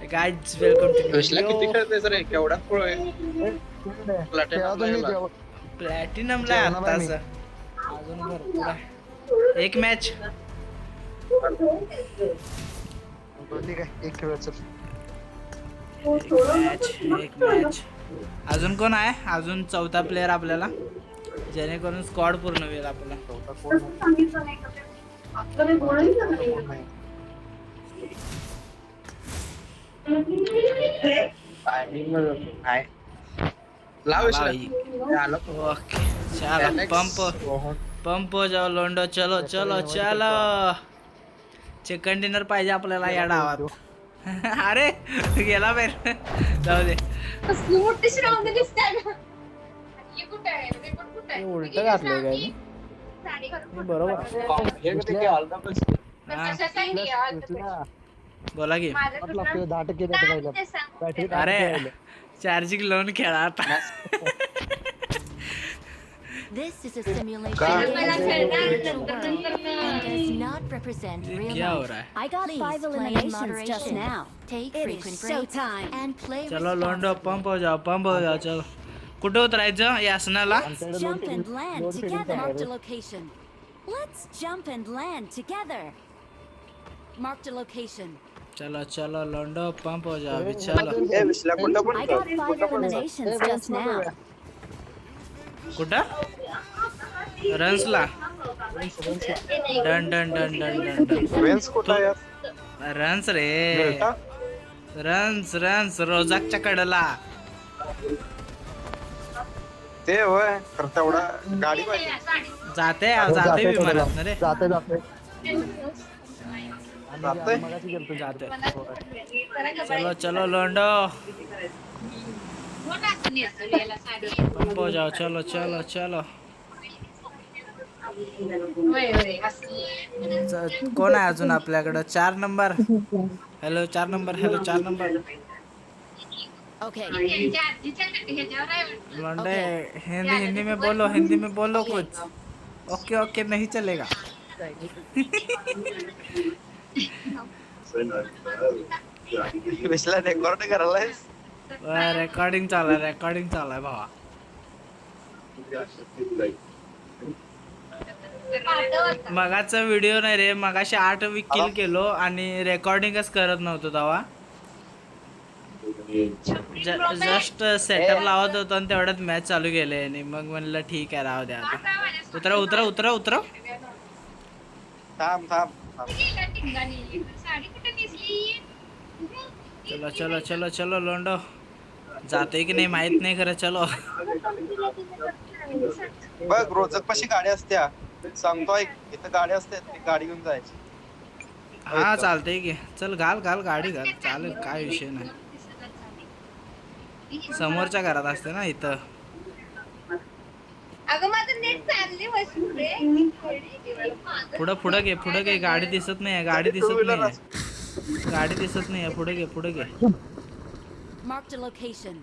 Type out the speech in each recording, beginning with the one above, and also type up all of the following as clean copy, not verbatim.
Guys welcome to विश्ला किती खेळतेस रे केवढा pro आहे प्लॅटिनम ला आताच अजून भरपूर आहे. एक मॅच एक मॅच अजून कोण आहे? अजून चौथा प्लेअर आपल्याला, जेणेकरून स्क्वॉड पूर्ण होईल आपला. ओके चलो पंप हो जाओ लोंडो. चलो चलो चलो चिकन डिनर पाहिजे आपल्याला या डावात. अरे गेला बाहेर. जाऊ दे. उलट घातलंय काय बरोबर. बोला की. अरे चार्जिंग लावून खेळा आता. This is a simulation and does not represent real क्या हो life. रहा है? I got Please 5 play in eliminations just moderation. now. Take It is frequent breaks showtime. and play चलो लोंडो responsibly. पंप हो जाओ चलो. कुठे उतरायचं या आसनाला? Let's jump and land together. Marked a location. Let's jump and land together. Marked a location. चलो चलो लोंडो pump हो जाओ अभी. चलो I got 5 eliminations just now. कुठं रन्सला. Done done done done done done. Runs रे रन्स रन्स रोजाकच्या कडला. ते होय तर तेवढा गाडी पाहिजे. जाते विमानात ना रे. जाते जाते. चलो चलो लोंडो पंप हो जाओ. चलो चलो चलो. कोण आहे अजून आपल्याकडं? 4 number. Hello 4 number. Hello 4 number. Okay. लौंडे हिंदी में बोलो कुछ. ओके ओके नहीं चलेगा. विश्ला रेकॉर्ड करायलायस. रेकॉर्डिंग चालू आहे भावा. मगाचा व्हिडिओ नाही रे, मगाशी 8 किल केलो आणि रेकॉर्डिंगच करत नव्हतो तेव्हा. जस्ट सेटअप लावत होतो आणि तेवढ्यात मॅच चालू केले आणि मग म्हणलं ठीक आहे राहू द्या आता. उतरा. थांब चलो लोंडो. जाते की नाही माहित नाही खरं. चलो बघ रोजक पाशी गाडी असत्या सांगतोय इथं गाडी असते ती गाडी घेऊन जायची. हा चालतंय की. चल घाल गाडी घाल. चालेल काय विषय नाही. समोरच्या घरात असते ना इथं. पुढं घे. गाडी दिसत नाही. पुढे घे. Marked a location.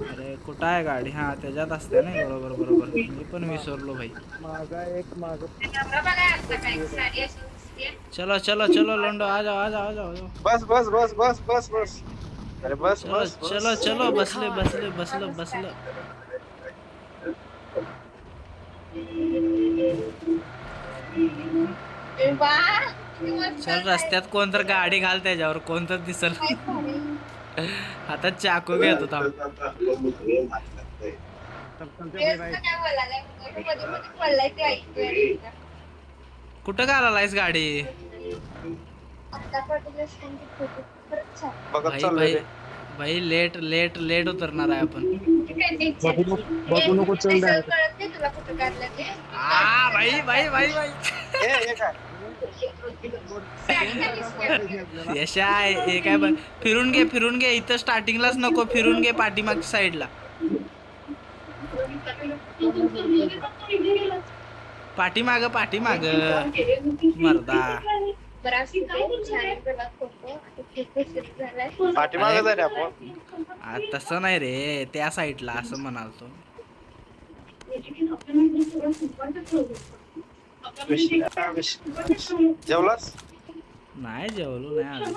अरे कुठं आहे गाडी? हा त्याच्यात असते ना. बरोबर. मी पण विसरलो भाई. चलो लोंडो आ जाओ. बस अरे बस चलो बसले. चल रस्त्यात कोणतर गाडी घाल त्याच्यावर कोणतर दिसल. आता चाकू घेतो थांब. कुठं घालायस गाडी? भाई लेट उतरणार आहे आपण. भाई यशा हे काय बघ. फिरून घे इथं स्टार्टिंगलाच नको. फिरून घे पाठीमागच्या साईडला. पाठीमाग मर्दा. तसं नाही रे, त्या साईडला असं म्हणालतो. जेवलास? नाही जेवलो नाही अजून.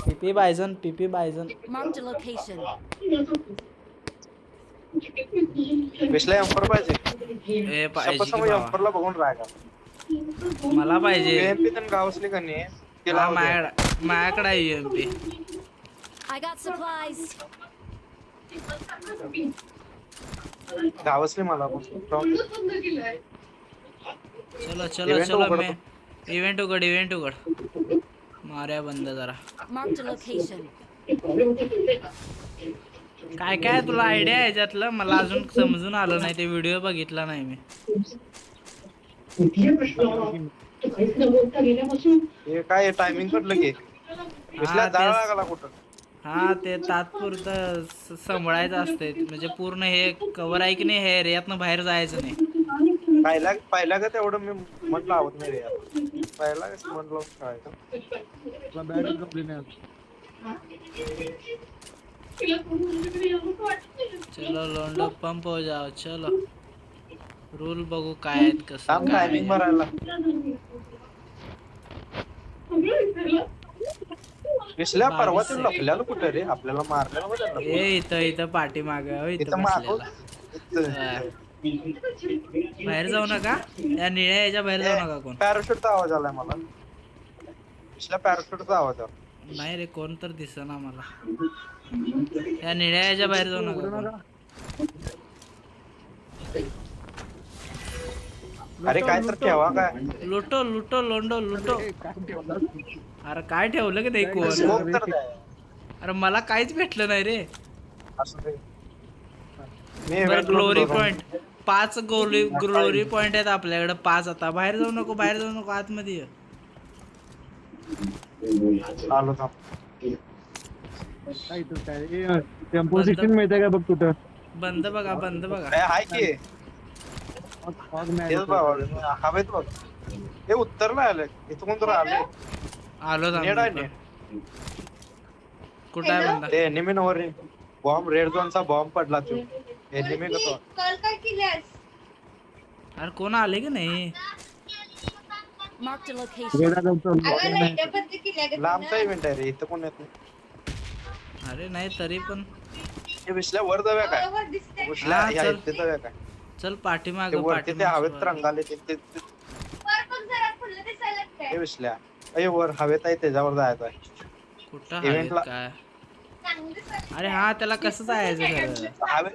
पीपी बायझन पीपी बायझन. Marked a location. विश्ला एम्पर पाहिजे ए पाहिजे की समज बाबा. एम्परला बघून राहा मला पाहिजे. एमपी तर गावसली का नाही तिला हा माझ्याकडे आहे UMP. I got supplies. गावसली मला पण चलो चलो Event चलो उघड मी इव्हेंट उघड मारूया बंद जरा. Marked a location. काय काय तुला आयडिया आहे याच्यातलं मला अजून समजून आलं नाही ते व्हिडिओ बघितला नाही मी. हे काय टायमिंग पडलं की विश्ला हा, जाळ तेच. लागला कुठं हा ते तात्पुरतं सांभाळायचं असते म्हणजे पूर्ण हे कवर आहे की नाही हे एरियातनं बाहेर जायचं नाही. पहिला का तेवढं मी मन लावत नाही रे यार. पहिला कसं मन लावून खेळायचं चलो लोंडो पंप हो जाओ चलो. रूल बघू काय आहेत कसं थांब काय टायमिंग भरायला विश्ल्या परवा ते लपल्याला कुठं रे आपल्याला मारल्याला बघ त्यांना. ए इथं पाठीमाग इथं इथं मागं. बसलेला. बाहेर जाऊ नका या निळ्या याच्या बाहेर जाऊ नका कोण. पॅराशूटचा आवाज आलाय मला विश्ल्या पॅराशूटचा आवाज आला नाही रे कोण तर दिसेना मला. या निळ्या याच्या बाहेर जाऊ नका कोण. अरे काय तर ठेवा काय लुटो लोंडो लुटो. अरे काय ठेवलं की नाही कोण. स्मोक तर द्या. अरे मला काहीच भेटलं नाही रे. असं ते. मी event ग्लोरी ला पॉइंट 5 ग्लोरी पॉइंट आहेत आपल्याकडे 5. आता बाहेर जाऊ नको आतमध्ये ये. आलो थांब. टेम्पो सिक्स्टीन मिळतंय का बघ कुठं बंद बघा काय हाय की तेच बाबा हवेत बघ हे उत्तरला आलंय इथं कोण तर आलंय आलो नेड आहे थांब. नेड. कुठं आहे बंदा. ते एनिमी नवर बॉम्ब रेड झोनचा बॉम्ब पडला तो एनिमी का तो कॉल काय केल्यास अरे कोण आले की नाही. Marked a location. अगं लाईट बंद केल्या ग लांबचा इव्हेंट आहे रे इथं कोण येत नाही. अरे नाही तरी पण हे विश्ल्या वर जाऊया काय वर दिसतंय विश्ल्या हा, या चल. इथे जाऊया काय चल पाठीमाग ते वरती ते हवेत रंगाले ते वर पण जरा फुलं दिसायला लागतंय. हे विश्ल्या अय वर हवेत आहे त्याच्यावर जायचं आहे कुठं Event आहे ला- काय. चांगलं दिसायला अरे हा त्याला कसं जायचं खरं. हवे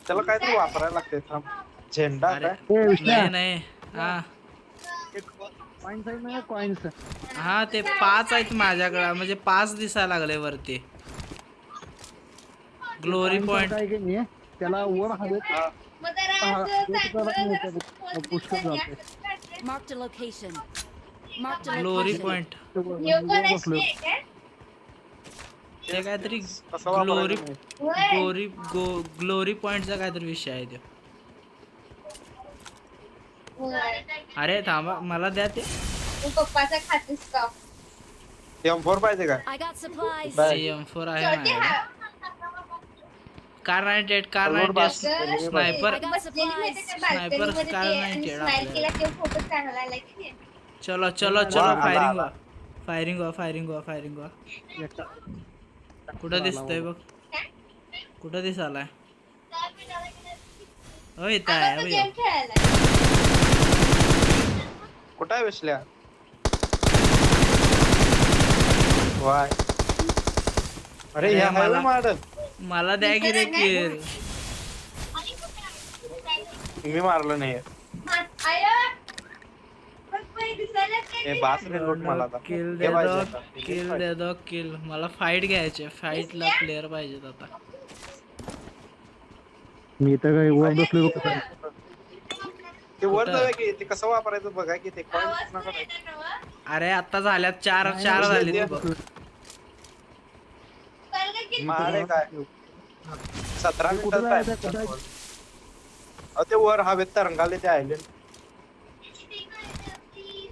त्याला काहीतरी वापरायला लागते थांब झेंडा अरे काय नाही हा कॉइन्स आहेत ना कॉइन्स हा ते 5 आहेत माझ्याकडे म्हणजे 5 दिसायला लागले वरती. ग्लोरी पॉइंट आहे की नाही त्याला वर हवेत मग जरा हा, असं ते चांगलं जरा जरा मोठं पोस्ट पुष्कळ दिसायला जाते. असं. Marked a location. Marked a glory location. Point हे पण बसलो असते काय? ते काहीतरी कसं ग्लोरी वापरायचं होय. ग्लोरी पॉइंटचा काहीतरी विषय आहे तो. होय. अरे थांबा मला द्या ते. तू पप्पाचा खातेस का M4 पाहिजे काय I got supplies. M4 आहे शेवटी माझ्याकडे. हा कार 98 स्नायपर. I got बसलेली माहिती supplies. का Sniper balcony मध्ये car ते नाही आणि केला smile आपल्याला. केला ते फोटो चांगला आला की नाही? चलो वा, फायरिंग फायरिंग कुठं दिसतंय बघ कुठं दिसालाय. हो इथं अगं, आहे तो बघ. game खेळायला. कुठं आहे विश्ल्या वाय अरे अरे ह्या मला- हायवे मॉडेल मला द्या की रे किल. मी मारलं नाही हा, आया. बघ बाई, दिसायला काय हे बास रे लूट मला आता. किल हे दे पाहिजे दो आता. किल दे दो किल. मला फाईट घ्यायचे फाईटला प्लेअर पाहिजेत आता. मी तर काही वर बसलो बघ कसं. ते वर कुठं? जाऊया की ते कसं वापरायचं बघा की ते आवाज coins नका पण टाकू. येणार नव्ह? अरे आता झाल्यात 4 नाही, झाली नाही, तू बघ. कळलं की मारे काय 17 कुठं मिनिटात जायचं, time. कुठं? ते वर हवेत तरंगाले ते आयलंड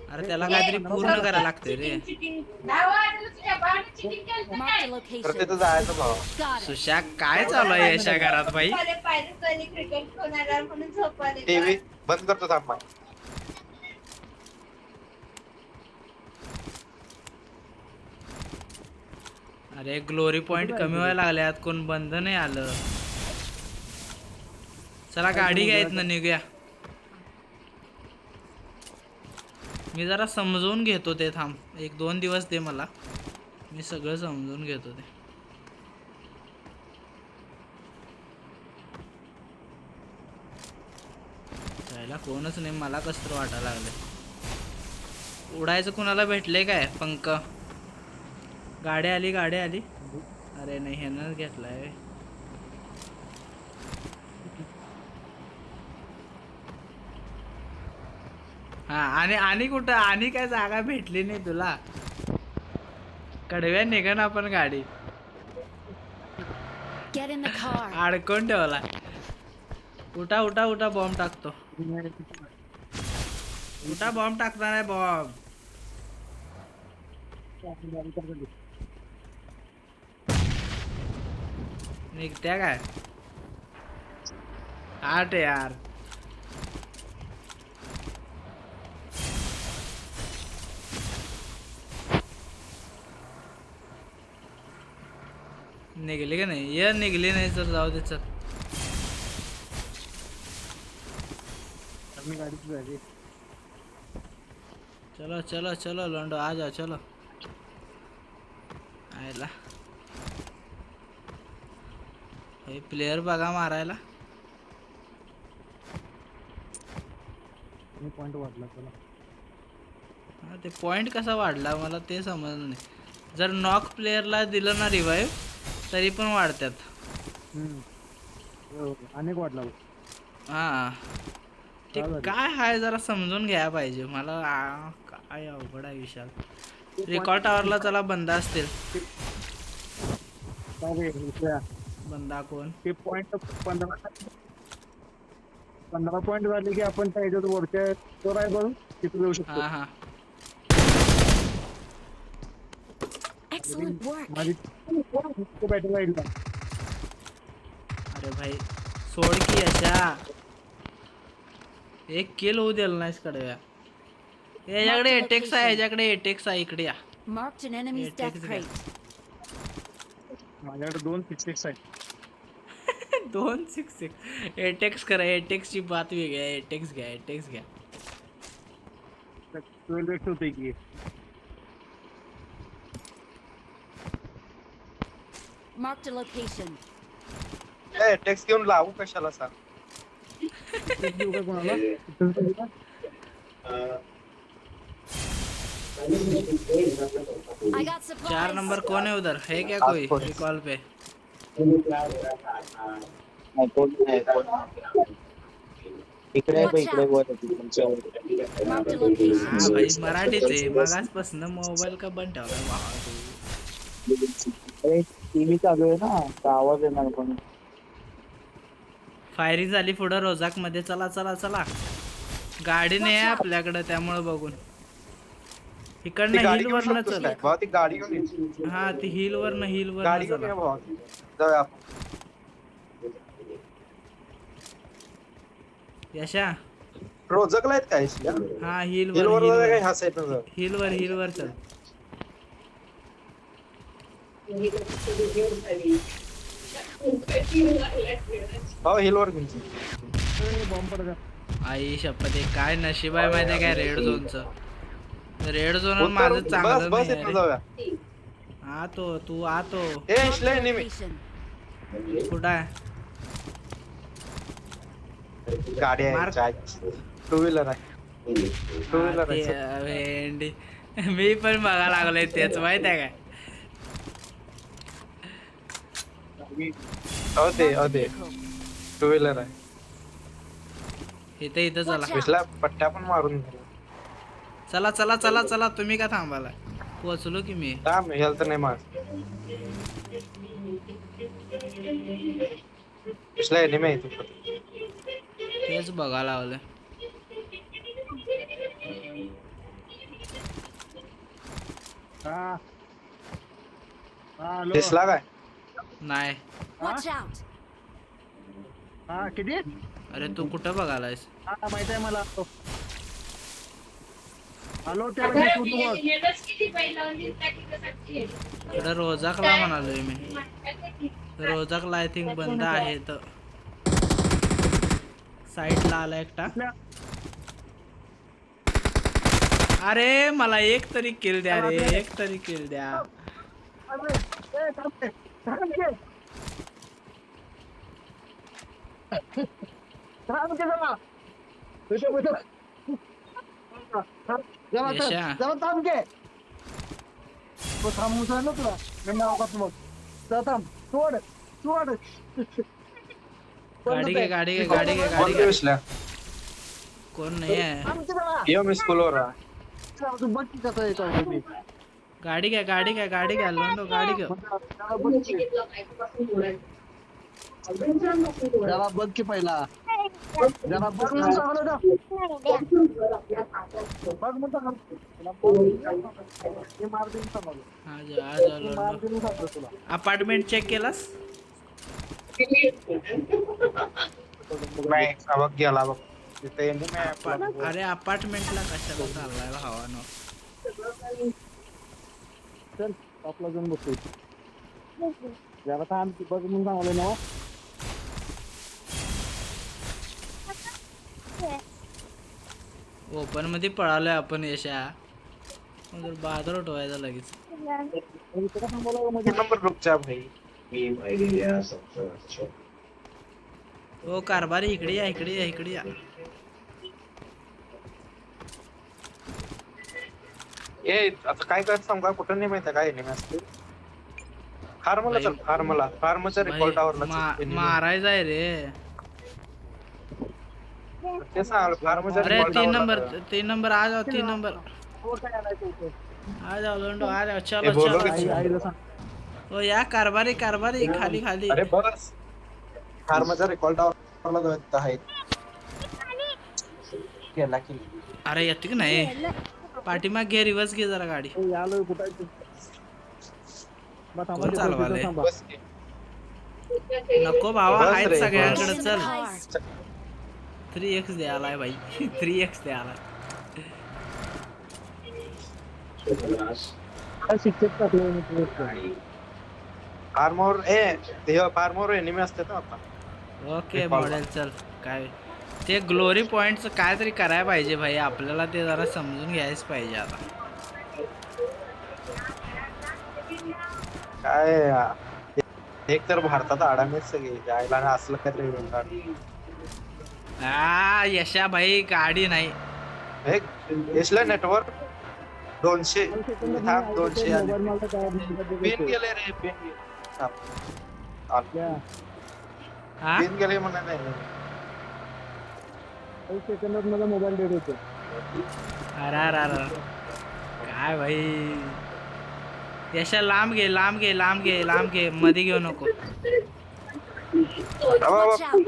अरे त्याला काहीतरी पूर्ण करायला लागते रे. चिटिंग. धावा, तुझ्या भावाने चिटिंग केलं. Marked a तर location. तिथं जायचं भावा Got it. सुशाक काय चालू आहे यशा घरात बाई. झोपाले पाहिजे, पहिली क्रिकेट होणार म्हणून झोपाले. टीव्ही बंद करतो थांब बाई. अरे ग्लोरी पॉइंट कमी व्हायला लागल्यात, कोण बंद नाही आलं. चला गाडी घ्यायत ना, निघूया. मी जरा समजून घेतो ते, थांब 1-2 दिवस दे मला, मी सगळं समजून घेतो ते. जायला कोणच नाही, मला कसं तर वाटायला लागलं. उडायचं कुणाला भेटले काय पंख? गाडी आली. अरे नाही, ह्यानं घेतलाय. हा आणि कुठं आणि काय जागा भेटली नाही तुला? कडव्या निघन आपण गाडी Get in the car. अडकून ठेवला. उठा बॉम्ब टाकतो. उठा, बॉम्ब टाकणार आहे. बॉम्ब निघत्या काय? 8 यार. निघली का नाही? ये निघली नाही तर जाऊ दे. चल चलो लोंडो आ जाओ. चलो आयला हे प्लेयर बघा मारायला. पॉइंट वाढला चला. हा ते पॉइंट कसा वाढला मला ते समजलं नाही. जर नॉक प्लेयरला दिलं ना रिवाईव्ह तरी पण वाढतात. अनेक वाढला. हा ते काय आहे जरा समजून घ्यायला पाहिजे मला. काय अवघड आहे विशाल. रिकॉर्ड टावरला चला बंद असतील. बंदा कोण? ते पॉइंट 15 पॉइंट झाले की आपण त्याच्यात वरच्या तो आहे बघ तिथे जाऊ शकतो. हा Excellent work. माझी बॅटरी राहील का? अरे भाई सोड की अशा. एक किल होऊ दिलं नाहीस कडव्या. याच्याकडे एटेक्स आहे, इकडे या. Marked an enemy's Yeah, death take it crate. माझ्याकडे 2 6 आहेत. 266 एटेक्स करा. एटेक्सची बात वेगळी आहे. एटेक्स घ्या. 12x होते की. Marked a location. टेक्स घेऊन लावू कशाला सांग. देऊ का कोणाला? I got 4 supplies. नंबर कौन है उधर? है क्या कोई रिकॉल पे? इकडे Watch out. Marked a location. हा भाई मराठीचे मगासपासून मोबाईल का बंद ठेवला. टीव्ही चालू आहे ना, आवाज येणार पण. फायरिंग झाली पुढं रोजाक मध्ये. चला गाडी नाही आहे आपल्याकडे त्यामुळे बघून इकडनं हिल वरनं चल. ती गाडी घेऊन ये. हा ती हिल वरनं गाडी घेऊन ये भावा. जाऊया आपण. यशा रोजकला आहेत काय? हा हिल हिलवर वर काय ह्या साईडनं हिल वर चल. हो हिलवर घेऊन चल. बॉम्ब पडला. आई शपथ आहे. काय नशीब आहे माहिती आहे काय रेड झोनचं. रेड झोन उतर, माझं बस चांगलं बस नाही इथनं आहे. जाऊया. तू आतो ए इथलं एनिमी. कुठं आहे? गाडी मार्क. आहे. 2 व्हीलर आहे. 2 व्हीलर आहे. भेंडी मी पण बघा लागलोय तेच माहित आहे काय. हो ते 2 व्हीलर आहे. इथं चला. विसला पट्ट्या पण मारून चला तुम्ही का थांबाला? पोहोचलो की मी. थांब हेल्थ नाही मार. विसला एनिमी आहे तू. तेच बघा लावलं. हा हॅलो. दिसला काय? नाही. Watch out. हा किती? अरे तू कुठं बघालायस? हा माहित आहे मला. आलो त्याला घेतो तू बघ. इकडं रोजाकला म्हणालोय मी. रोजाकला आय थिंक बंद आहे तर साईडला आला एकटा. अरे मला एक तरी किल द्या रे, एक तरी किल द्या. अरे, ए, थांब ते, थांब ते. थांब ते जरा. बैठो, बैठो. थांब, जरा यशा. जरा थांब घे. तो थांबून सांग ना तुला. मी नाव का मग. जरा थांब. सोड, सोड. गाडी घे, गाडी घे, गाडी घे, गाडी कोण घे. विसल्या कोण नाही आहे. थांब ते जरा. यो मी स्कूलवर आहे. तू बघ की कसं येतो मी. गाडी घ्या, गाडी घ्या, गाडी घ्या. लोंडो गाडी घ्या. जरा बघ की. जरा बघ की पहिला. जरा बघ ना चांगलं ना. बघ म्हणतो ना. हे मार देऊन सांभाळू. आज आज मार लोंडो. देऊन सांगतो तुला. अपार्टमेंट चेक केलास? नाही बघ गेला बघ तिथे येणे नाही. अरे अपार्टमेंटला कशाला चाललाय भावानो? चल आपला जाऊन बसतोय. जरा थांब की बघ म्हणून सांगले ना. ओपन मध्ये पळालोय आपण यशा. मग बाजार उठवायचा लगेच. इकडे थांबवलं म्हणजे नंबर रुकचा भाई. ओ कारभारी इकडे या, इकडे या, इकडे या. ए आता काय करत सांग का कुठं नाही माहिती काय नाही असते. फार्मला चल, फार्मला फार्मच्या रिकॉल टावरला मारायचा आहे रे. ते सांग फार्मच्या अरे रिकॉल 3 टावरला. नंबर, 3 नंबर आ जाओ, 3 नंबर काय आणायचं इथे. आ जाओ लोंडो, आ जाओ. ए, चलो बोलो चलो. की- आईला सांग. ओ या कारभारी, कारभारी खाली खाली. अरे बस फार्मच्या रिकॉल टावरला जात आहे. केला की अरे येते की नाही. पाठीमाग घे, रिवर्स घे जरा गाडी. ए, आलोय कुठं आहे तू? बस थांबा, कोण तिथं चालवालंय? थांबा. बस की. नको भावा, बस आहेत रे, सगळ्यांकडे. Get in the चल car. 3x द्यालाय भाई. 3x द्यालाय. काय शिक्षक टाकलं मी तुला. फार्मवर ते फार्मवर एनिमी असते ना आता. ओके मॉडेल चल. काय ते ग्लोरी पॉइंटचं काय तरी करायला पाहिजे भाई. आपल्याला ते जरा समजून घ्यायच पाहिजे आता. काय एक तर भारतात अडाणीच सगळी जायला ना असलं काहीतरी म्हणतात. यशा भाई गाडी नाही. यशला नेटवर्क 200 थांब 200 आले. मोबाईल मला काय पिन गेले रे पिन हा पिन गेले म्हणा नाही. काही सेकंदात माझा मोबाईल डेट होतो. अरे अरे अरे काय भाई. यशा लांब घे, लांब घे, लांब घे, लांब घे. मध्ये घेऊ नको. Watch out.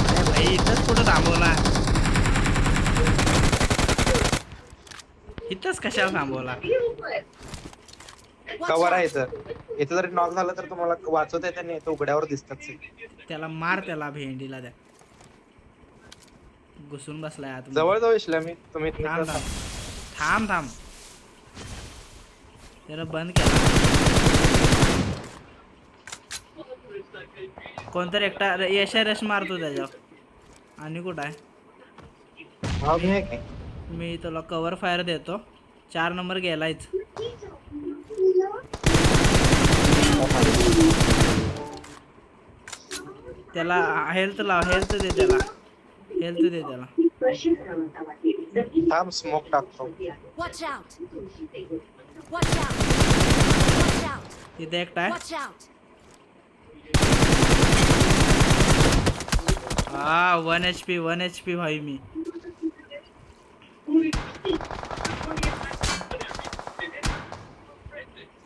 अरे भाई इथंच कुठं थांबवला. इथंच कशाला थांबवला. Watch कवर आहे out. इथं. इथं जरी नॉक झालं तर तुम्हाला वाचवता येते नाही तर उघड्यावर दिसतात सगळे. त्याला मार, त्याला भेंडीला द्या. घुसून बसलाय आत. जवळ जाऊ यशला मी तुम्ही थांब इथं थांब थांब थांब. त्याला बंद केला. कोणतरी एकटा यशा रश मारतो त्याच्यावर. आणि कुठं आहे. हा, मी आहे की. मी तुला कव्हर फायर देतो. 4 नंबर गेलायच. त्याला हेल्थ लाव, हेल्थ दे त्याला, हेल्थ दे त्याला. थांब स्मोक टाकतो. Watch out. Watch out. Watch out. तिथे एकटा आहे. Watch out. हा 1 HP, 1 HP भाई मी.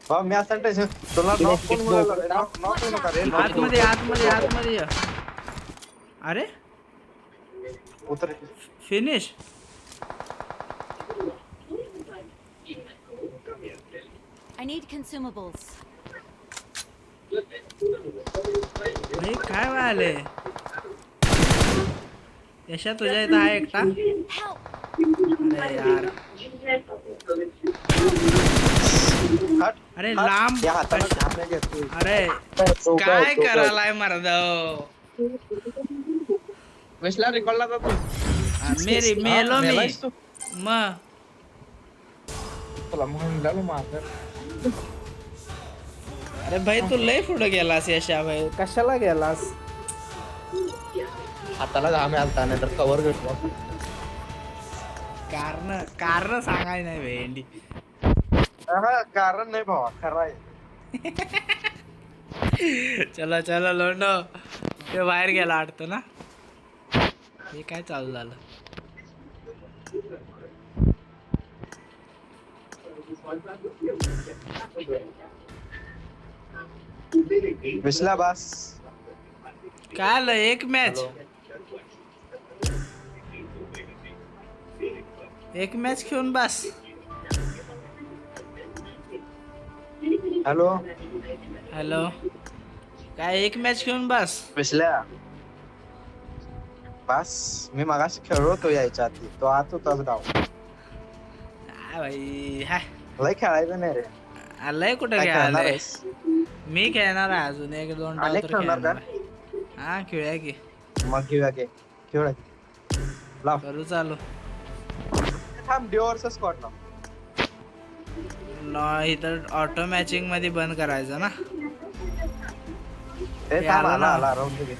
हा मी असं टेन्शन तुला नॉक कोण बोलायला नॉक होऊ नका रे. आतमध्ये आतमध्ये आतमध्ये ये. अरे उतर. फिनिश. I need consumables. भाई काय व्हायलंय. यशा तुझ्या इथं आहे एकटा? Help! अरे यार, हट. अरे हट. लांब या हाताला घाम नाही घेत तू. अरे चौकात, काय चौकात. करायलाय मर्दाव? वेशला रेकॉर्डला का तू? मेरी मेलो मी मेलायस तू? मग तुला म्हणलं माझं. अरे भाई तू लय पुढे गेलास यशा भाई, कशाला गेलास? हाताला घाम आलता नाही तर कव्हर घेतलो. कारण सांगाय नाही भेंडी. कारण नाही भावा, खरं आहे. चलो चलो लोंडो, ते बाहेर गेला वाटतं ना. हे काय चालू झालं? विसला बास. काय आलं? एक मॅच, एक मॅच खेळून बस. हॅलो हॅलो, काय एक मॅच खेळून बस? विसल्या बास. मी मगाशी खेळलो होतो यायच्या आधी, तो आत होताच गाव. हा भाई, हाय लय खेळायचं नाही रे. आलंय कुठं काय खेळणार खेळालंय? आहेस? मी खेळणार आहे अजून एक दोन डाव अनेक तर खेळणार खेळणार का? आहे. हा खेळूया की, मग घेऊया की, खेळूया. लाव. करू चालू. थांब, डिओ वर्सेस स्क्वॉड लाव. इथं ऑटो मॅचिंग मध्ये बंद करायचं ना. ए हे थांब, आलं आला ना. आला राऊंड घे.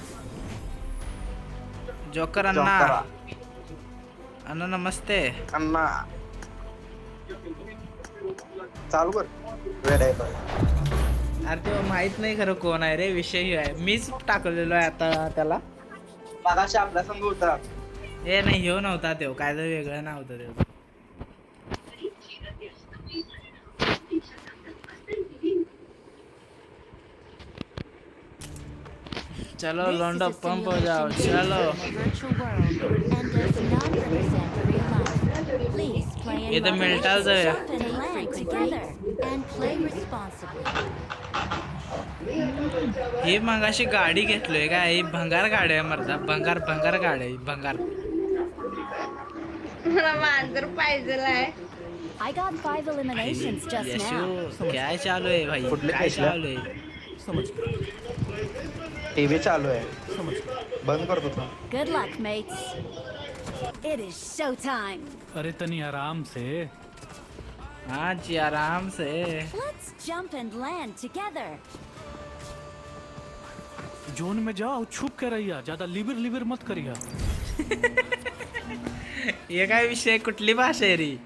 जोकर जॉब अण्णा, करा. अण्णा नमस्ते. अण्णा चालू कर. वेळ आहे बघ. अरे ते माहित नाही खरं कोण आहे रे, विषय हे आहे. मीच टाकलेलो आहे आता त्याला. मगाशी आपल्या संघ होता. हे नाही, ह्यो नव्हता तो, काय तर वेगळं नाव होतं त्याचं. चलो This is लोंडो a पंप हो जाओ. simulation चलो, created in a virtual world and does not represent real life. Please play in इथं मिळताल moderation, जाऊया. jump and land together, and play responsibly. ही मगाशी गाडी घेतलोय काय? ही भंगार गाडी आहे मर्दा, भंगार भंगार गाडी आहे, भंगार. मला मांजर पाहिजे. I got 5 eliminations just now. Yeshu काय चालू आहे भाई? कुठले काय खेचल्या? चालू आहे? टीव्ही चालू आहे, बंद करतो तू. Good luck, mates. It is showtime. अरे तनी आराम से. हाँ जी आराम से. Let's jump and land together. Joan में जाओ, छुप के रहिया, ज्यादा लिवर लिवर मत करिया. हे काय विषय? कुठली भाषा आहे रे?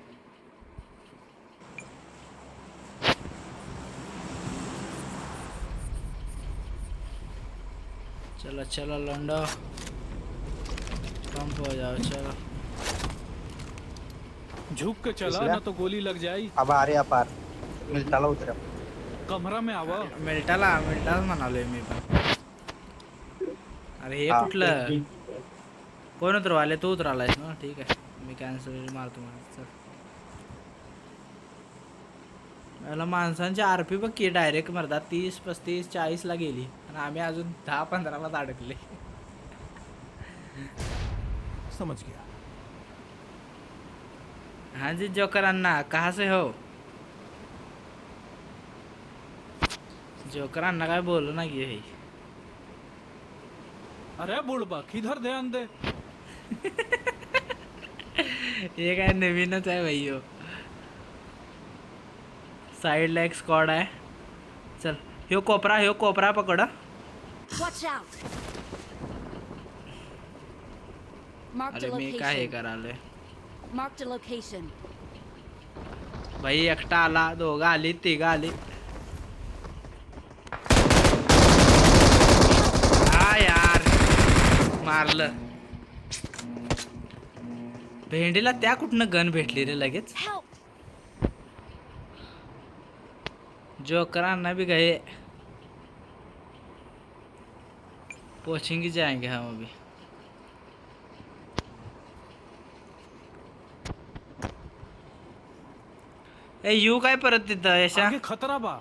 चलो चलो लोंडो, पंप हो जाओ. चलो झुक के चला इसलिए? ना तो गोली लग जाई. अब अरे अपार मिलताला उतरा. कमरा में आवा. मिल्टाला म्हणालोय मी पण. अरे हे हा. कुठलं? कोण उतरवाले? तू उतरालायस ना? ठीक आहे, मी कॅन्सल मारतो. चल, मला माणसांची आरपी बघ की डायरेक्ट मरदा 30, 35, 40 ला गेली आणि आम्ही अजून 10-15 लाच अडकले. समझ गया. हाँ जी जोकर अन्ना, कहाँ से हो? जोकर अन्ना काय बोलो ना की है. अरे बुड़बा, किधर ध्यान दे. ये काय नवीनच आहे भाई हो. साईडला एक स्क्वॉड आहे. चल, ह्यो कोपरा पकड. Watch out. Marked अरे a मी काय हे location. करालोय Marked a location. भाई? एकटा आला, दोघं आली, तिघं आली. हा यार, मारलं. भेंडीला त्या कुठनं गन भेटली रे लगेच? Help. जोकरांना भी गए, पहुंचेंगे जाएंगे हम अभी. ए यू काय परत तिथं यशा? आगे खतरा बा.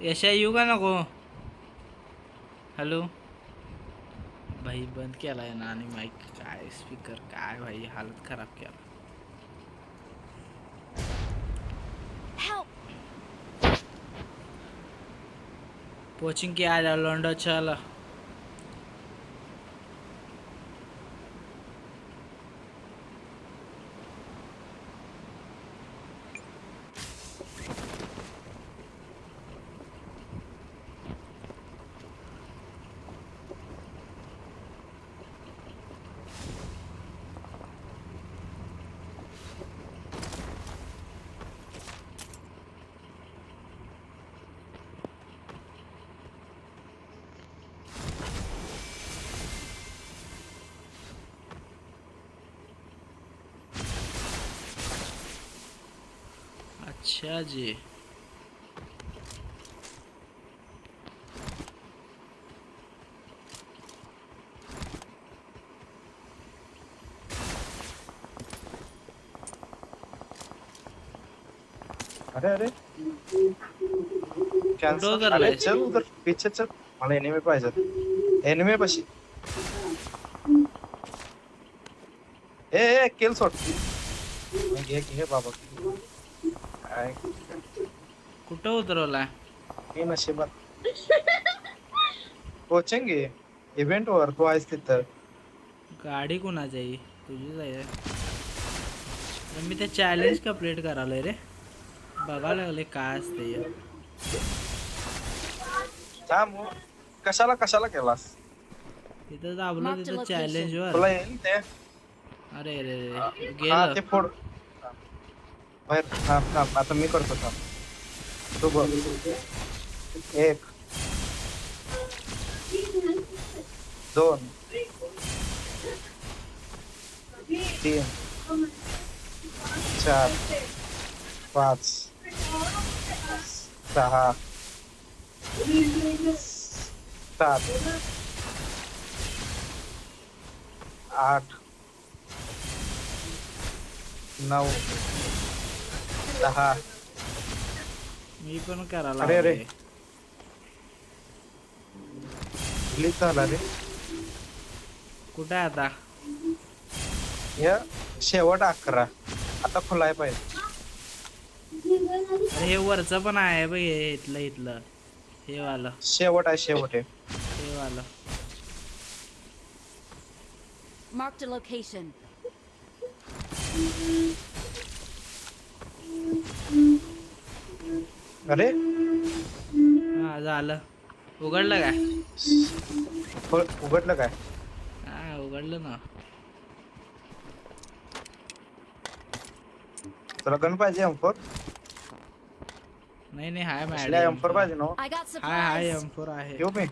यशा यू का नको? हॅलो भाई बंद केलाय ना आणि माईक काय स्पीकर काय भाई हालत खराब केला. Help! कोचिंग के आ जाओ लोंडो चलो. अच्छा जी. अरे अरे कुठं कॅन्सल. उतरलाय? अरे चल उधर पीछे चल. मला एनिमे पाहिजे. एनिमे पाशी. ए किल शॉट. घे बाबा. काय कुठं उतरवलाय? हे नशिबात. कोचिंग आहे इव्हेंट वर तू आहेस तिथं. गाडी कोणाची आहे? तुझीच आहे रे. अरे मी ते चॅलेंज कंप्लीट करायला रे. बघायला लागले काय असते हे. थांब कशाला केलास? तिथं दाबलो Marked तिथं location. चॅलेंज वर. तुला येईल ते. अरे रे रे हा गेलं. ते फोड. बाहेर थांब आता मी करतो थांब. तू बघ. 1 2 3 4 5 6 7 8 9 10. मी पण करायला अरे, अरे. लागलोय. क्लिक झाला रे. कुठं आहे आता? या शेवट 11 आता खुलाय पाहिजे. अरे हे वरचं पण आहे बघ हे इथलं हे वालं शेवट आहे. हे वालं. Marked a location. अरे हा झालं. उघडलं काय? उघडलं काय? हा उघडलं ना. तुला गन पाहिजे M4? नाही हाय कसल्या मॅडम. M4 पाहिजे ना? I got high supplies. M4 आहे. घेऊ मी.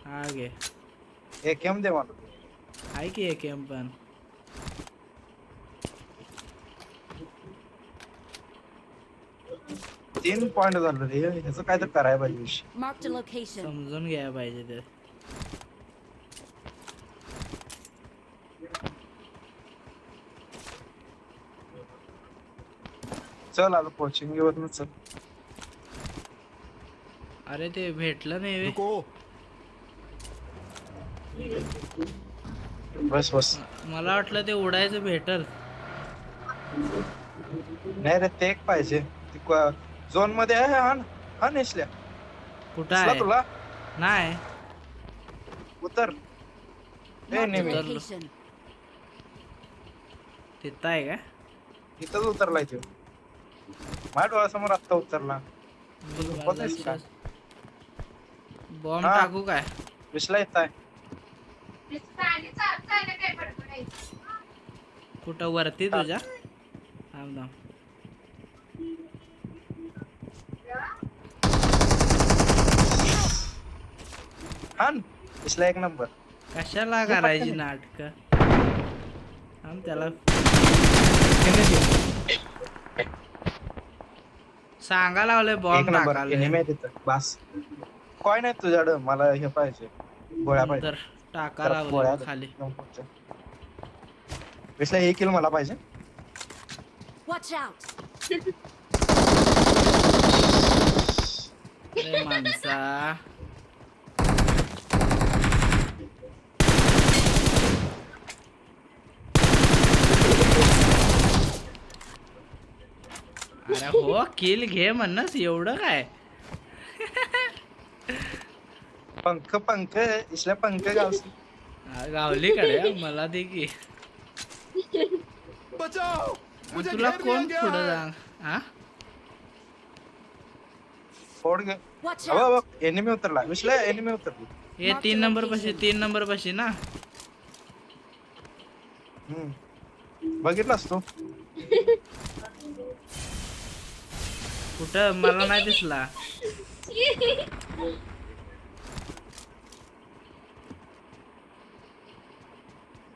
हा घे. एक M दे मला. आहे की एक M पण. तीन पॉइंट झालं रे. ह्याचं काय तर करायला पाहिजे विषय. Marked a location. समजून घ्यायला पाहिजे ते. चल आता कोचिंग घेऊन चल. अरे ते भेटलं नाही बे. रुको. बस. मला वाटलं ते उडायचं भेटल. नाही रे ते एक पाहिजे. झोन मध्ये आहे. हा नेसल्या. कुठं दिसला आहे? तुला? नाही. उतर. ए Marked a नेहमी उतरलो. location. तिथं आहे का? इथंच उतरलाय तो. माझ्या डोळ्यासमोर आत्ता उतरला. झोपतच का? बॉम्ब हा. टाकू काय? विसला येत आहे. कुठं वरती तुझ्या? थांब थांब. हा विसला एक नंबर. कशाला करायची नाटक? थांब त्याला सांगा लावलंय एक बॉम्ब नंबर टाकायला. एनिमे तिथं. बस काय नाही तुझ्याकडं. मला हे पाहिजे. गोळ्या पाहिजे. तर टाका जरा लावलंय गोळ्या बघ खाली. विसला हे किल मला पाहिजे. Watch out. अरे माणसा अरे हो किल घे म्हणस एवढं काय पंख इसल्या पंख गावसी गावलीकडे मला दे की तुला कोण पुढं जा हा फोड घे Watch अबा out! बघ एनिमी उतरला विसल्या एनिमी उतरली हे 3 नंबर पाशी ना बघितलास तू कुठं मला नाही दिसला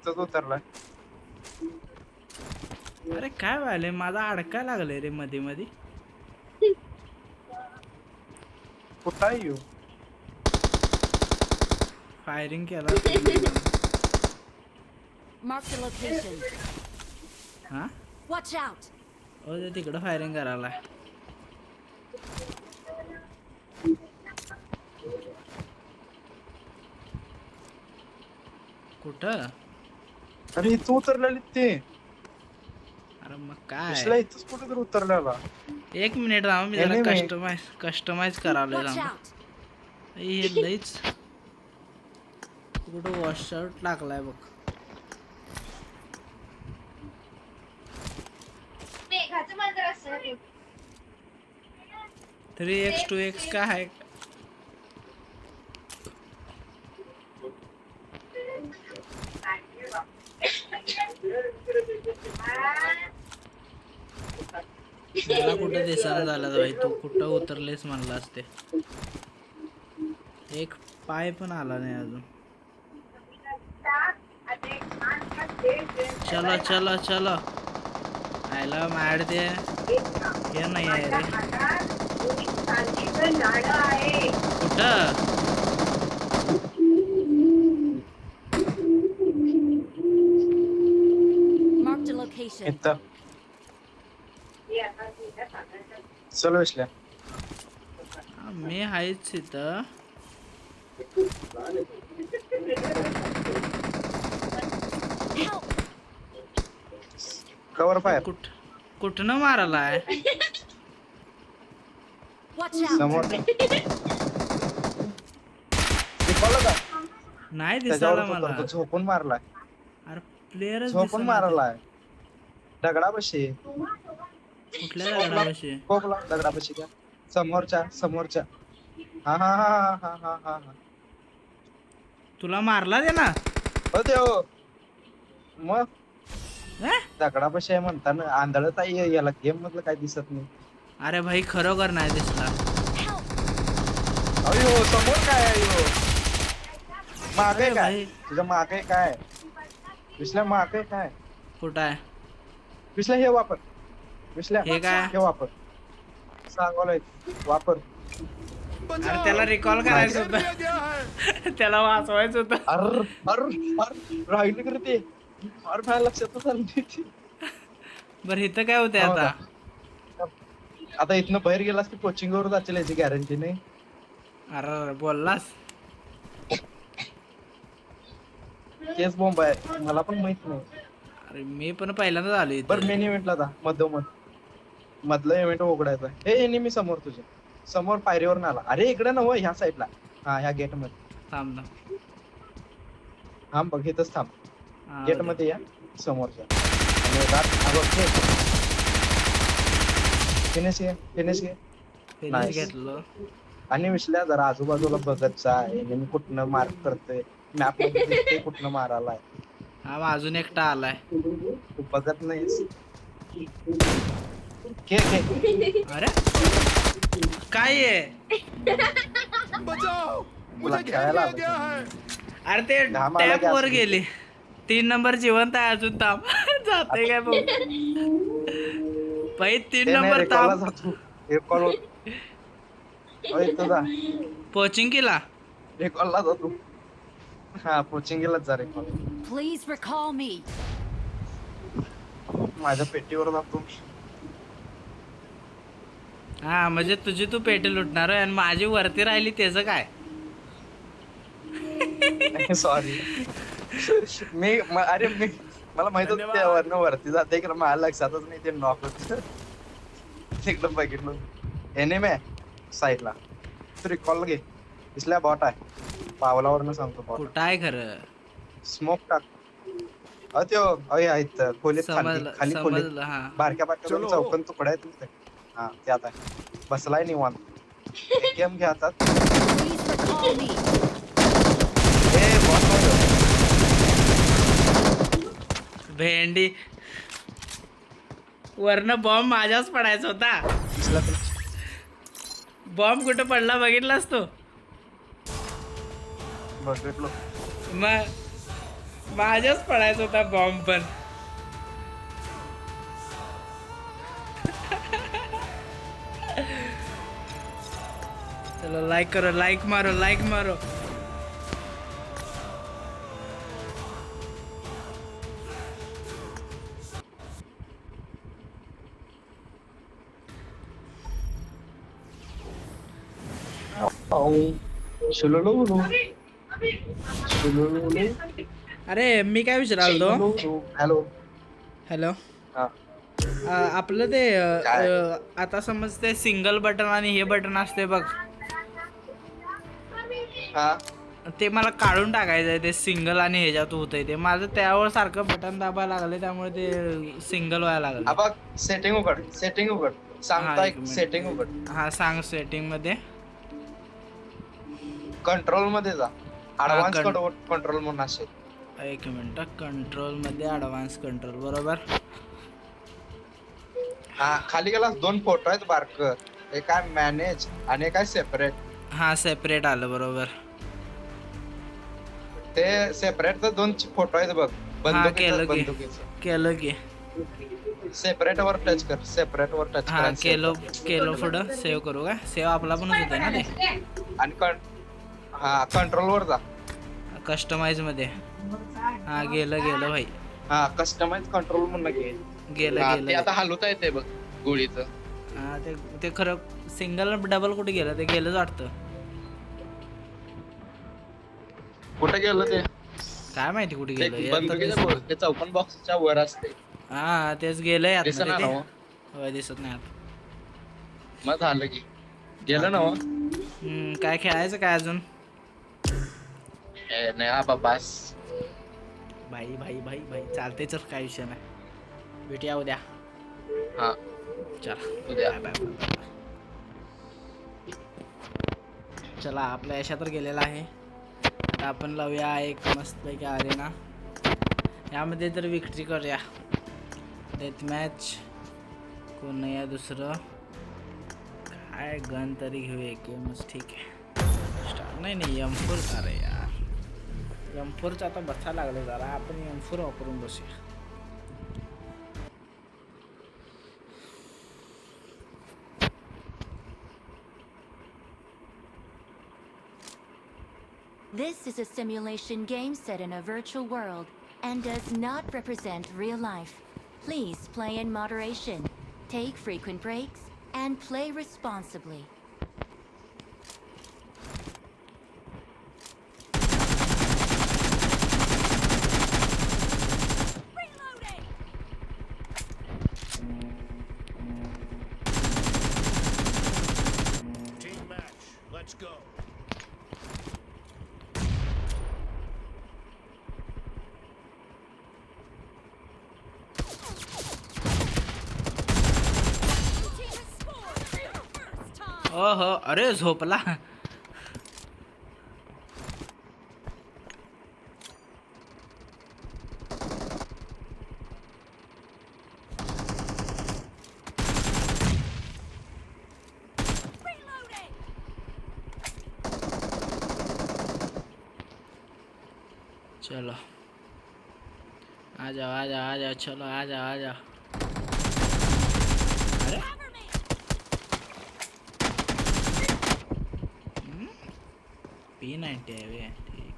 तो उतरलाय अरे काय व्हायलंय माझा अडकाय लागलंय रे मध्ये मध्ये कुठं आहे येऊ फायरिंग केला Mark the location. हा Watch out! हो ते तिकडं फायरिंग करायला कुठं अरे इथं उतरलेली ते अरे मग काय विसल्या इथंच कुठे तर उतरलेला 1 मिनिट राहा मी जरा Enemy. कस्टमाइज करावलंय Watch राहा out! हे लईच कुठं वॉशआउट टाकलाय बघ मेघाचं मंत्र असतं ना ते. 3x 2x काय आहे मला कुठं दिसायला झालं भाई तू कुठं उतरलेस म्हणला असते एक पाय पण आला नाही अजून चलो चलो चलो आयला मॅड ते हे नाही आहे रे कुठं Mark the location. इथं चल विसल्या हा, मी आहेच इथं Help! कवर फायर कुठनं मारालाय Watch out! समोर दिखवलं का नाही त्याच्यावर दिसायला मला तो झोपून मारलाय अरे प्लेयरच झोपून मारलाय दगडापाशी कुठल्या दगडापाशी कोकला दगडापाशी त्या समोरच्या हा हा हा हा हा हा हा तुला मारला दे ना हो ते हो मग हे? दगडापाशी आहे म्हणताना आंधळत आहे याला गेम मधलं काय दिसत नाही अरे भाई खरोखर नाही दिसला अयो समोर काय आहे यो मागे अरे काय भाई. तुझ्या मागे काय विसल्या मागे काय कुठं आहे विसल्या हे वापर विसल्या हे काय? हे वापर सांगोलाय वापर अरे त्याला रिकॉल करायचं होतं त्याला वाचवायचं होतं अर अर अर राहिली करे ते फार फार लक्षातच आलं नाही ते. बरं इथं काय होतंय हो आता का? आता इथनं बाहेर गेलास की कोचिंग वर जातील याची गॅरंटी नाही अरे बोललास केस बॉम्ब आहे मला पण माहित नाही अरे मी पण पहिल्यांदाच आलो बर इथं मेन इव्हेंटला जा मधलं इव्हेंट उघडायचं हे एनिमी समोर तुझे समोर पायरीवर आला अरे इकडे नव ह्या साईडला हा ह्या गेट मध्ये थांब ना थांब बघ इथंच थांब हा, गेट मध्ये या समोरच्या आणि फिनिश घे finish nice. घेतलं आणि विसल्या जरा आजूबाजूला बघत जा एनिमी कुठनं मार्क करतोय मॅप मध्ये दिसतंय कुठनं मारायलाय हा मग अजून एकटा आलाय तू बघत नाहीस घे अरे काय आहे तुला खेळायला आलं. अरे ते घाम आला की टॅप वर असं. गेली 3 नंबर जिवंत आहे अजून ताप जाते काय बघ बाई 3 ते नाही नंबर रेकॉर्डला ताप जा तू. रेकॉर्डवर. ओय, इथं जा पोचिंग केला रेकॉर्डला जा तू हा कोचिंगलाच जा रेकॉर्ड Please recall me. माझ्या पेटीवर जातो हा म्हणजे तुझी तू पेटी लुटणार आहे आणि माझी वरती राहिली त्याचं काय सॉरी अरे मला माहित होतं त्यावरनं वरती जाते की मला लक्षातच नाही ते नॉक होत तिकडं बघितलं एनिमी आहे साईडला तू रिकॉल घे दिसल्या बॉट आहे पावलावरनं सांगतो बॉट कुठं आहे खरं स्मोक टाक त्यो आहेत खोलीत खाली समजलं खाली खोलीत समजलं हा बारक्या बारक्या दोन चौकन तुकडा आहेत तिथे. हा त्यात आहे बसलाय निवांत गेम घ्या आता Please recall me. ए बॉट भेंडी वरनं बॉम्ब माझ्याच पडायचा होता दिसला तर बॉम्ब कुठं पडला बघितलास तू बघितलो मग माझ्याच पडायचा होता बॉम्ब पण चलो लाइक मारो अरे मी काय विचाराल हॅलो हॅलो हा आपलं ते काय? आता समज ते सिंगल बटन आणि हे बटन असते बघ हा ते मला काढून टाकायचं आहे ते सिंगल आणि ह्याच्यात होतंय ते माझं त्यावर सारखं बटन दाबायला लागले त्यामुळे ते सिंगल व्हायला लागलं बघ सेटिंग उघड हा, सांगता एक मिनिट. सेटिंग उघड हा सांग सेटिंग मध्ये कंट्रोल मध्ये जा ऍडव्हान्स con- कंट्रोल म्हणून असेल एक मिनिट कंट्रोल मध्ये ऍडव्हान्स कंट्रोल बरोबर हा खाली गेला दोन फोटो आहेत बारक एक आहे मॅनेज आणि एक आहे सेपरेट हा सेपरेट आलं बरोबर ते सेपरेट तर दोन फोटो आहेत बघ केलं की. बंदुकीचं केलं की सेपरेट वर टच कर सेपरेट वर टच हा कर केलो पुढं सेव्ह करू का सेव्ह आपला पण होत ना ते आणि हा कंट्रोल वर जा कस्टमाइज मध्ये हा गेलं भाई हा कस्टमाइज कंट्रोल म्हणून घे गेलं आता हलवता येते बघ गोळीचं हा ते खरं सिंगल डबल कुठे गेलं ते गेलंच वाटतं कुठे गेलं ते काय माहिती कुठे ते गेलं हे आता बंदुकीचं बोल, ते चौकन बॉक्सच्या वर असते हा तेच गेलंय आता दिसना ते ना हो? होय दिसत नाही आता मग झालं की गेलं ना हो? काय खेळायचं काय अजून नाही हा बास भाई चालते चल काय विषय नाही भेटूया उद्या हा चला उद्या. बाय. चला आपल्या यशा तर गेलेला आहे आता आपण लावूया एक मस्तपैकी अरेना यामध्ये तर विक्ट्री करूया डेथ मॅच कोण नाही आहे दुसरं काय गन तरी घेऊया गेमच ठीक आहे नाही M4 अरे यार M4चं आता बसा लागलं जरा आपण M4 वापरून बसूया This is a simulation game set in a virtual world and does not represent real life. Please play in moderation, take frequent breaks, and play responsibly. Team match. Let's go. ओहो अरे झोपला चलो आ जाओ चलो आ जाओ अरे P90 है वे ठीक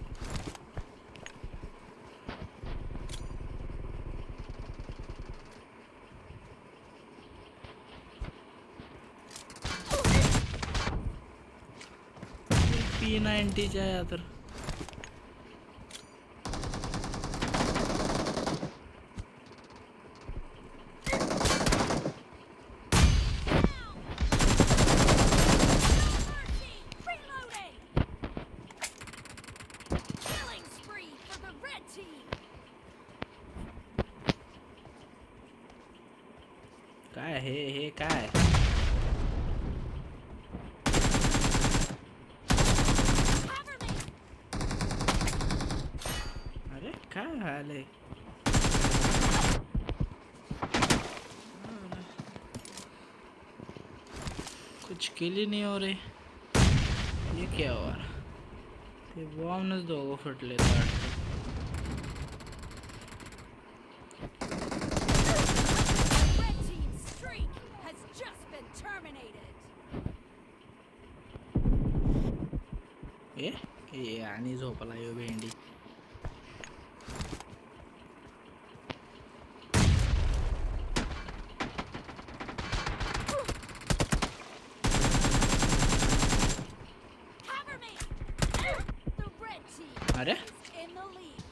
P90 च्या या तर काय हे काय अरे काय झालंय कुछ किल ही नहीं हो रही ये क्या हो रहा ते बॉम्बच दोघं फुटले वाटतं Red team's streak has just been terminated. ए आणि झोपला यो भेंडी Cover me. The red team अरे is in the lead.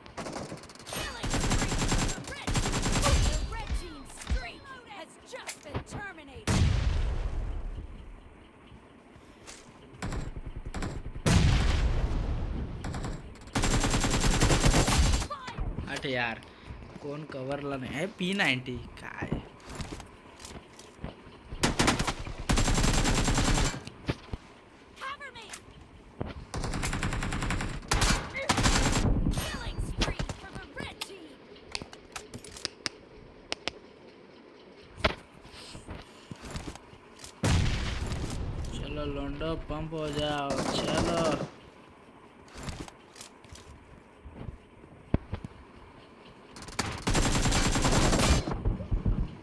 Killing spree for the red team's streak has just been terminated. आठ यार कोण कव्हरला नाही हे P90 काय Cover me. Killing spree for the red team. चलो लोंडो पंप हो जाओ चलो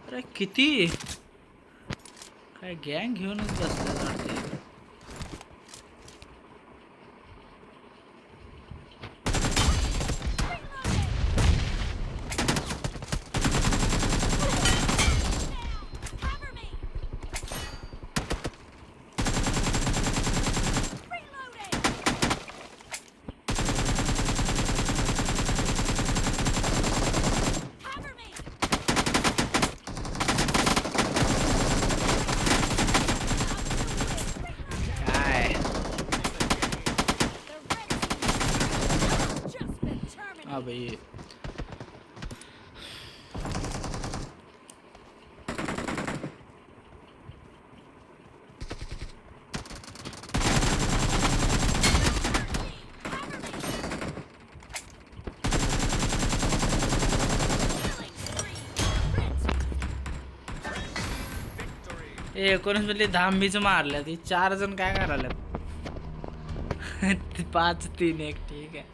अरे किती काय गँग घेऊनच बसले वाटते Cover me. Reloading. Cover me. काय The red team has just been terminated. हा भाई ए 19 मधले धांबीच मारल्या ती 4 जण काय करायला 5 3 1 ठीक आहे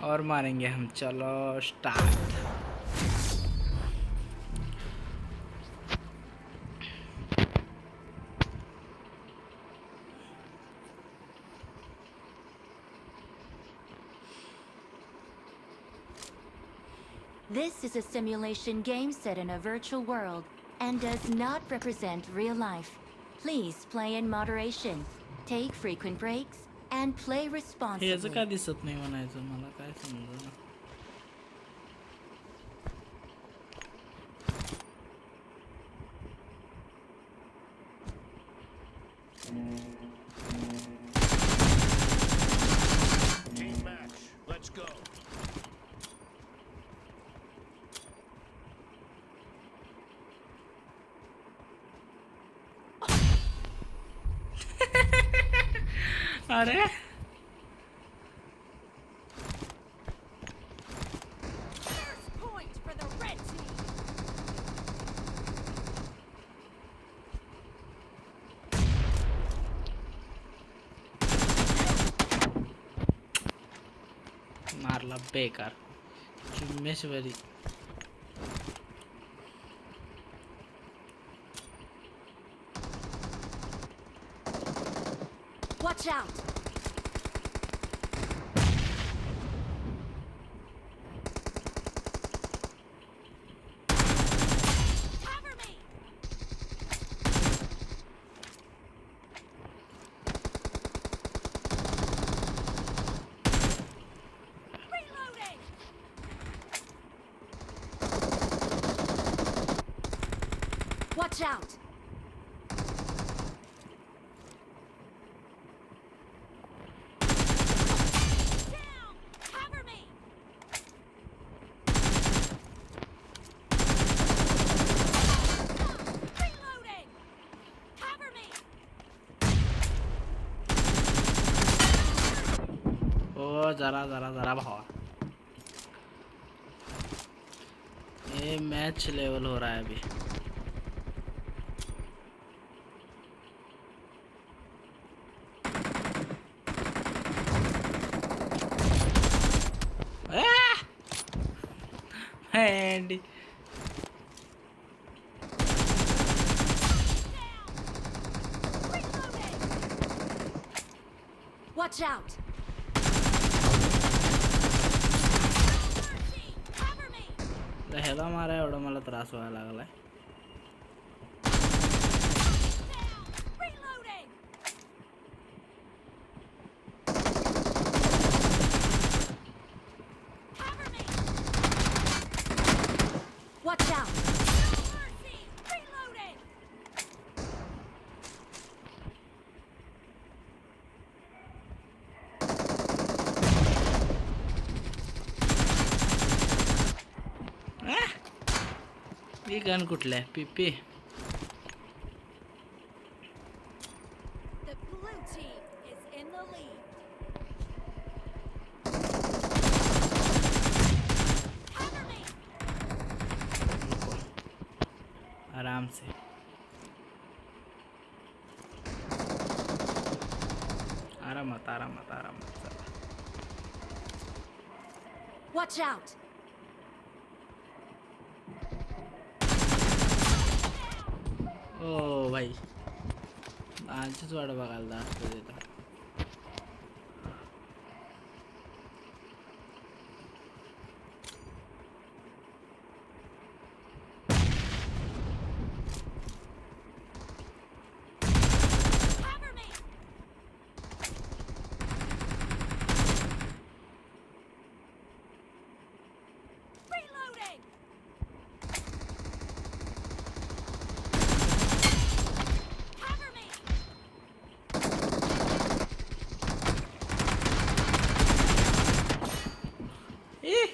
और मारेंगे हम चलो start This is a simulation game set in a virtual world and does not represent real life. Please play in moderation, take frequent breaks, and play हे याचं responsibly. काय दिसत नाही म्हणायचं मला काय समजा Team match. Let's go. अरे First point for the red team. मारला बेकार चिमेश्वरी Watch out. Cover me. Reloading. Watch out. जरा जरा जरा भावा, ये मैच लेवल हो रहा है अभी। End Watch out! ह्याला मारा एवढा मला त्रास व्हायला लागलाय. Watch out! ही गन कुठल्या पीपी. The blue team is in the lead. Cover me. आराम से. आरामात आरामात आरामात. Watch out! ओ भाई आजच वाट बघायला असतो तिथं. Cover me. Reloading. Cover me.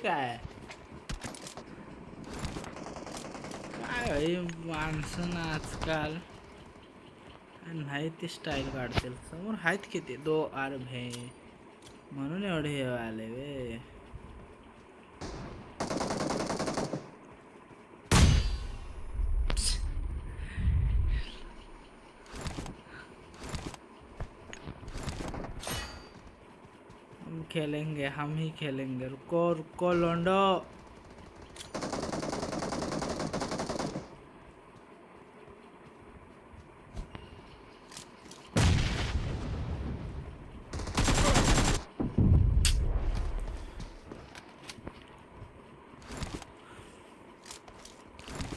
काय काय भाई माणसं ना आजकाल नाही ते स्टाईल काढतील. समोर आहेत किती दो आर भे म्हणून एवढे हे आले वे. हम खेलेंगे, हम ही खेलेंगे. रुको रुको लोंडो.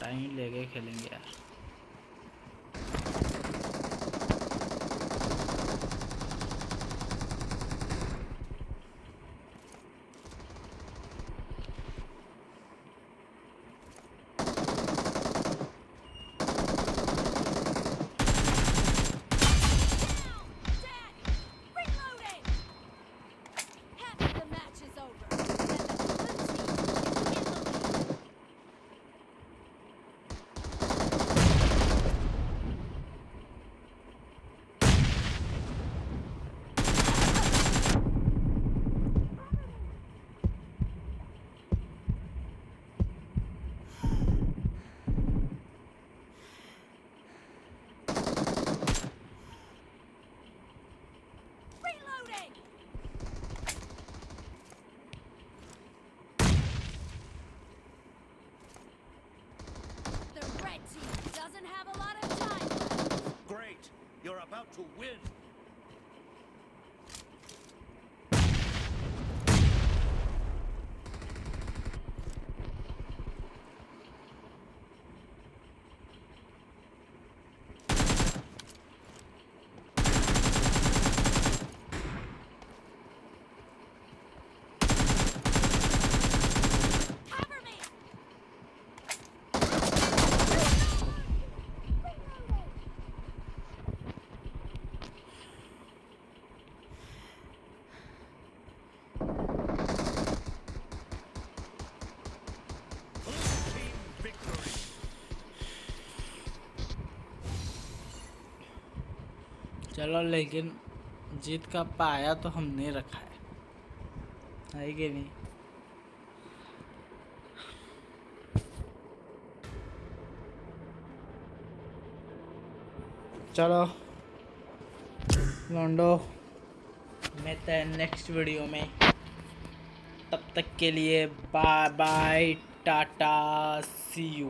टाइम लेके खेलेंगे यार. Reloading. Half of the match is over. And the blue team is in the lead. Reloading. The red team doesn't have a lot of time left. Great. You're about to win. Cover me. Blue team victory. चलो लेकिन जीत का पाया तो हमने रखा है. है कि नहीं? चलो लोंडो, मिलते हैं नेक्स्ट वीडियो में। तब तक के लिए bye bye, tata, see you.